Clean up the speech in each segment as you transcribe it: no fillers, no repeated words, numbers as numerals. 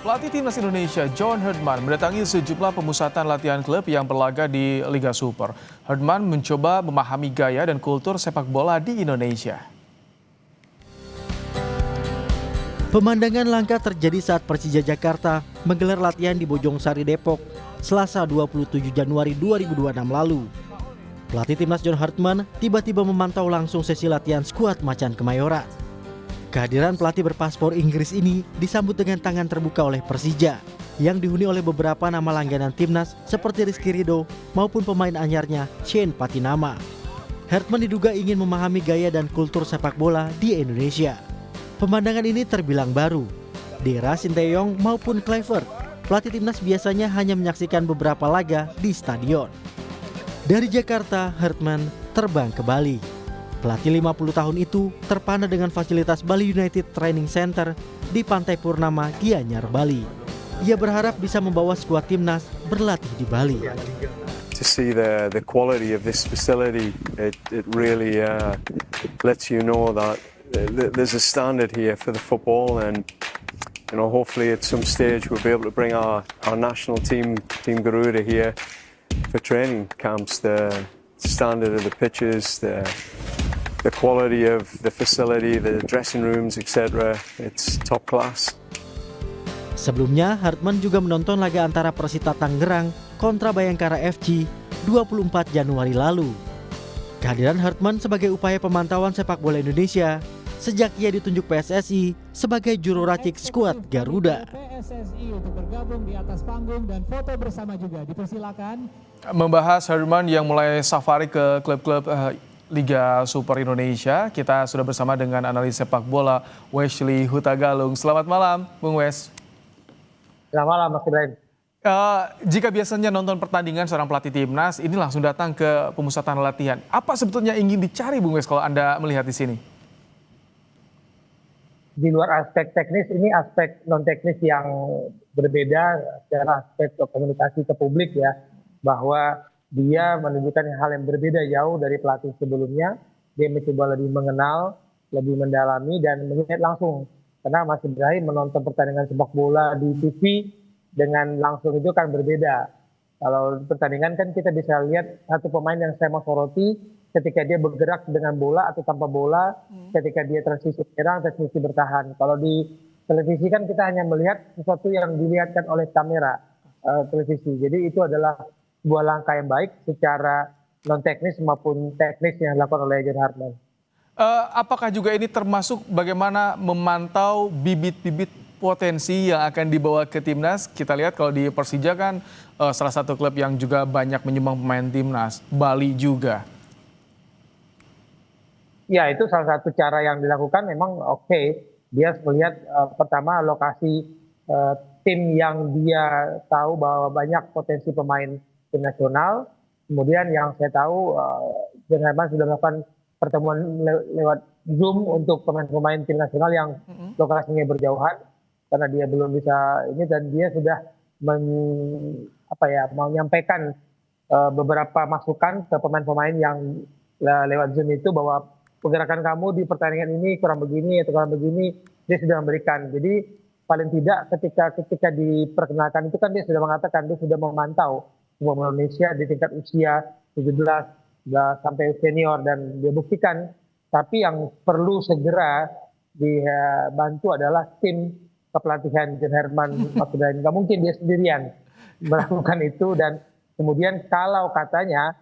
Pelatih Timnas Indonesia John Herdman mendatangi sejumlah pemusatan latihan klub yang berlaga di Liga Super. Herdman mencoba memahami gaya dan kultur sepak bola di Indonesia. Pemandangan langka terjadi saat Persija Jakarta menggelar latihan di Bojongsari Depok, Selasa 27 Januari 2026 lalu. Pelatih Timnas John Herdman tiba-tiba memantau langsung sesi latihan skuad Macan Kemayoran. Kehadiran pelatih berpaspor Inggris ini disambut dengan tangan terbuka oleh Persija yang dihuni oleh beberapa nama langganan timnas seperti Rizky Ridho maupun pemain anyarnya Shane Patinama. Herdman diduga ingin memahami gaya dan kultur sepak bola di Indonesia. Pemandangan ini terbilang baru. Di era Sinteyong maupun Kluivert, pelatih timnas biasanya hanya menyaksikan beberapa laga di stadion. Dari Jakarta, Herdman terbang ke Bali. Pelatih 50 tahun itu terpana dengan fasilitas Bali United Training Center di Pantai Purnama, Gianyar, Bali. Ia berharap bisa membawa skuad timnas berlatih di Bali. To see the quality of this facility, it really lets you know that there's a standard here for the football, and hopefully at some stage we'll be able to bring our national team, Team Garuda, here for training camps. The standard of the pitches, the quality of the facility, the dressing rooms, etc. It's top class. Sebelumnya, Herdman juga menonton laga antara Persita Tangerang kontra Bayangkara FC 24 Januari lalu. Kehadiran Herdman sebagai upaya pemantauan sepak bola Indonesia sejak ia ditunjuk PSSI sebagai juru racik skuad Garuda. PSSI untuk bergabung di atas panggung dan foto bersama juga dipersilakan. Membahas Herdman yang mulai safari ke klub-klub Liga Super Indonesia, kita sudah bersama dengan analis sepak bola Wesley Hutagalung. Selamat malam, Bung Wes. Selamat malam, Mas Ibrahim. Jika biasanya nonton pertandingan seorang pelatih timnas, ini langsung datang ke pemusatan latihan. Apa sebetulnya ingin dicari, Bung Wes, kalau Anda melihat di sini? Di luar aspek teknis, ini aspek non-teknis yang berbeda secara aspek komunikasi ke publik ya, bahwa dia menunjukkan hal yang berbeda jauh dari pelatih sebelumnya. Dia mencoba lebih mengenal, lebih mendalami dan melihat langsung. Karena Mas Ibrahim menonton pertandingan sepak bola di TV dengan langsung itu kan berbeda. Kalau pertandingan kan kita bisa lihat satu pemain yang saya mau soroti ketika dia bergerak dengan bola atau tanpa bola, ketika dia transisi menyerang, transisi bertahan. Kalau di televisi kan kita hanya melihat sesuatu yang dilihatkan oleh kamera televisi. Jadi itu adalah sebuah langkah yang baik secara non-teknis maupun teknis yang dilakukan oleh John Herdman. Apakah juga ini termasuk bagaimana memantau bibit-bibit potensi yang akan dibawa ke timnas? Kita lihat kalau di Persija kan salah satu klub yang juga banyak menyumbang pemain timnas, Bali juga. Ya, itu salah satu cara yang dilakukan memang oke. Dia melihat pertama lokasi tim yang dia tahu bahwa banyak potensi pemain tim nasional. Kemudian yang saya tahu John Herdman sudah melakukan pertemuan lewat Zoom untuk pemain-pemain tim nasional yang lokasinya berjauhan karena dia belum bisa ini, dan dia sudah menyampaikan beberapa masukan ke pemain-pemain yang lewat Zoom itu bahwa pergerakan kamu di pertandingan ini kurang begini atau kurang begini, dia sudah memberikan. Jadi paling tidak ketika diperkenalkan itu kan dia sudah mengatakan dia sudah memantau semua Indonesia di tingkat usia 17 sampai senior dan dia buktikan. Tapi yang perlu segera dibantu adalah tim kepelatihan John Herdman. Maksudnya nggak mungkin dia sendirian melakukan itu, dan kemudian kalau katanya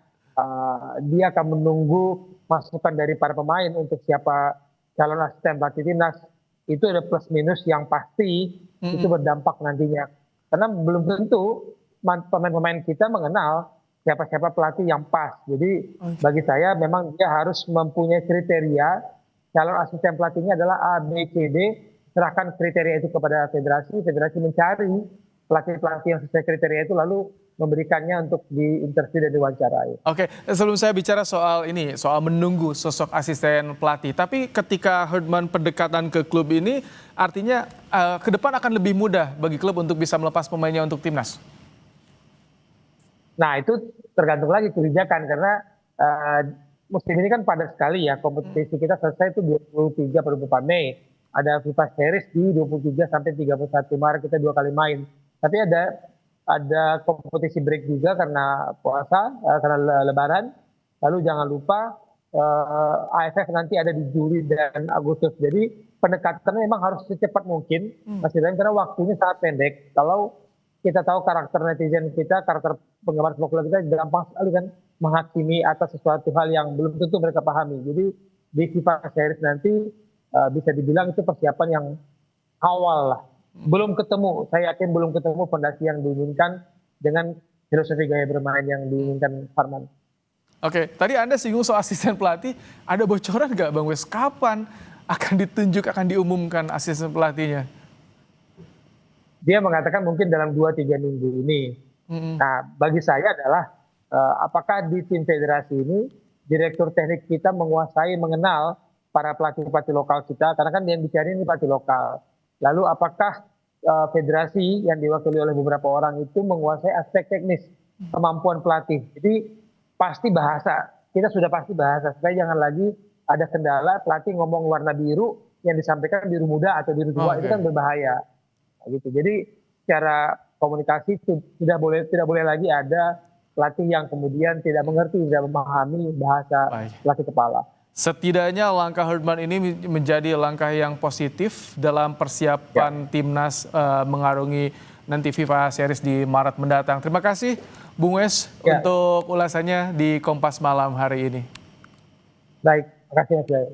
dia akan menunggu masukan dari para pemain untuk siapa calon asisten pelatih timnas, itu ada plus minus yang pasti itu berdampak nantinya. Karena belum tentu pemain-pemain kita mengenal siapa-siapa pelatih yang pas. Jadi bagi saya memang dia harus mempunyai kriteria. Calon asisten pelatihnya adalah A, B, C, D. Serahkan kriteria itu kepada federasi. Federasi mencari pelatih-pelatih yang sesuai kriteria itu lalu memberikannya untuk diinterview dan diwawancarai. Oke, sebelum saya bicara soal ini, soal menunggu sosok asisten pelatih, tapi ketika Herdman pendekatan ke klub ini, artinya ke depan akan lebih mudah bagi klub untuk bisa melepas pemainnya untuk timnas? Nah, itu tergantung lagi kebijakan, karena musim ini kan padat sekali ya, kompetisi kita selesai itu 23-24 Mei. ada FIFA Series di 23 sampai 31 Maret kita 2 kali main. Tapi ada kompetisi break juga karena puasa, karena Lebaran. Lalu jangan lupa AFF nanti ada di Juli dan Agustus. Jadi pendekatannya memang harus secepat mungkin, Mas Ibrahim, karena waktunya sangat pendek. Kalau kita tahu karakter netizen kita, karakter penggemar sepak bola kita gampang sekali kan menghakimi atas sesuatu hal yang belum tentu mereka pahami. Jadi di FIFA Series nanti bisa dibilang itu persiapan yang awal lah. Belum ketemu, saya yakin belum ketemu fondasi yang diinginkan dengan filosofi gaya bermain yang diinginkan Harman. Oke, tadi Anda singgung soal asisten pelatih, ada bocoran nggak Bang Wes kapan akan ditunjuk, akan diumumkan asisten pelatihnya? Dia mengatakan mungkin dalam 2-3 minggu ini. Nah, bagi saya adalah apakah di tim federasi ini direktur teknik kita menguasai, mengenal para pelatih-pelatih lokal kita, karena kan yang dicari ini pelatih lokal. Lalu apakah federasi yang diwakili oleh beberapa orang itu menguasai aspek teknis kemampuan pelatih. Jadi pasti bahasa, kita sudah pasti bahasa, supaya jangan lagi ada kendala pelatih ngomong warna biru yang disampaikan biru muda atau biru tua, itu kan berbahaya. Gitu. Jadi secara komunikasi tidak boleh lagi ada pelatih yang kemudian tidak mengerti, tidak memahami bahasa pelatih kepala. Setidaknya langkah Herdman ini menjadi langkah yang positif dalam persiapan timnas mengarungi nanti FIFA Series di Maret mendatang. Terima kasih Bung Wes untuk ulasannya di Kompas Malam hari ini. Baik, terima kasih Mas Jaya.